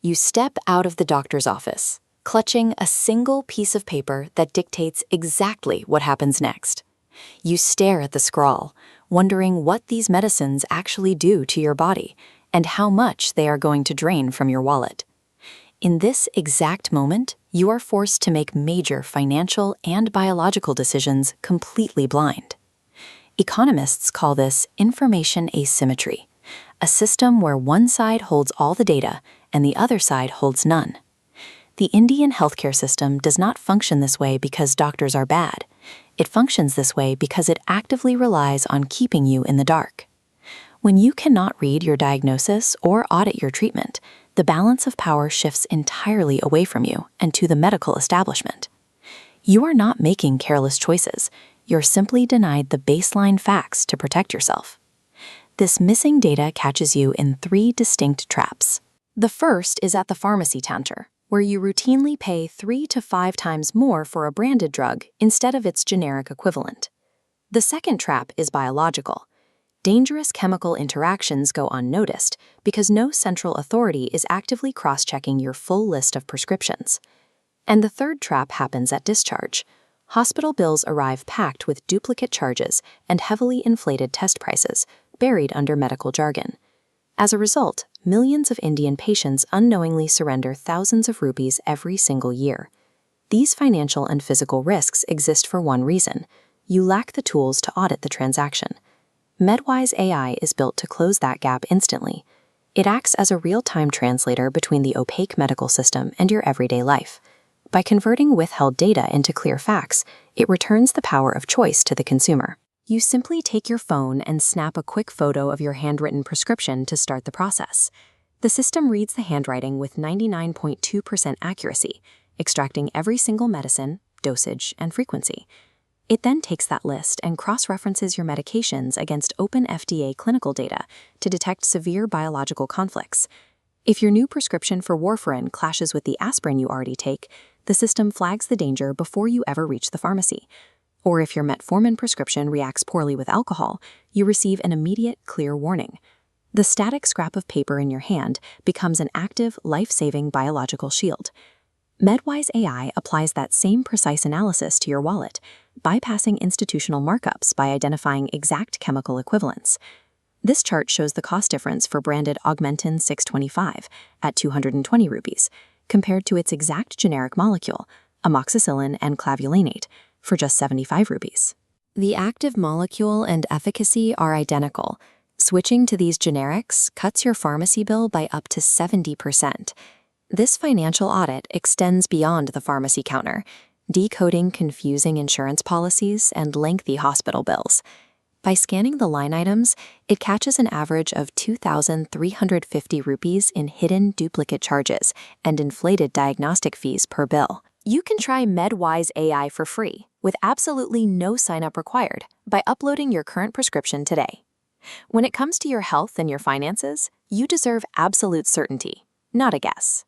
You step out of the doctor's office, clutching a single piece of paper that dictates exactly what happens next. You stare at the scrawl, wondering what these medicines actually do to your body and how much they are going to drain from your wallet. In this exact moment, you are forced to make major financial and biological decisions completely blind. Economists call this information asymmetry, a system where one side holds all the data and the other side holds none. The Indian healthcare system does not function this way because doctors are bad. It functions this way because it actively relies on keeping you in the dark. When you cannot read your diagnosis or audit your treatment, the balance of power shifts entirely away from you and to the medical establishment. You are not making careless choices. You're simply denied the baseline facts to protect yourself. This missing data catches you in 3 distinct traps. The first is at the pharmacy counter, where you routinely pay 3 to 5 times more for a branded drug instead of its generic equivalent. The second trap is biological. Dangerous chemical interactions go unnoticed because no central authority is actively cross-checking your full list of prescriptions. And the third trap happens at discharge. Hospital bills arrive packed with duplicate charges and heavily inflated test prices, buried under medical jargon. As a result, millions of Indian patients unknowingly surrender thousands of rupees every single year. These financial and physical risks exist for one reason: you lack the tools to audit the transaction. MedWise AI is built to close that gap instantly. It acts as a real-time translator between the opaque medical system and your everyday life. By converting withheld data into clear facts, it returns the power of choice to the consumer. You simply take your phone and snap a quick photo of your handwritten prescription to start the process. The system reads the handwriting with 99.2% accuracy, extracting every single medicine, dosage, and frequency. It then takes that list and cross-references your medications against open FDA clinical data to detect severe biological conflicts. If your new prescription for warfarin clashes with the aspirin you already take, the system flags the danger before you ever reach the pharmacy. Or if your metformin prescription reacts poorly with alcohol, you receive an immediate, clear warning. The static scrap of paper in your hand becomes an active, life-saving biological shield. MedWise AI applies that same precise analysis to your wallet, bypassing institutional markups by identifying exact chemical equivalents. This chart shows the cost difference for branded Augmentin 625 at 220 rupees, compared to its exact generic molecule, amoxicillin and clavulanate, for just 75 rupees. The active molecule and efficacy are identical. Switching to these generics cuts your pharmacy bill by up to 70%. This financial audit extends beyond the pharmacy counter, decoding confusing insurance policies and lengthy hospital bills. By scanning the line items, it catches an average of 2,350 rupees in hidden duplicate charges and inflated diagnostic fees per bill. You can try MedWise AI for free, with absolutely no sign-up required, by uploading your current prescription today. When it comes to your health and your finances, you deserve absolute certainty, not a guess.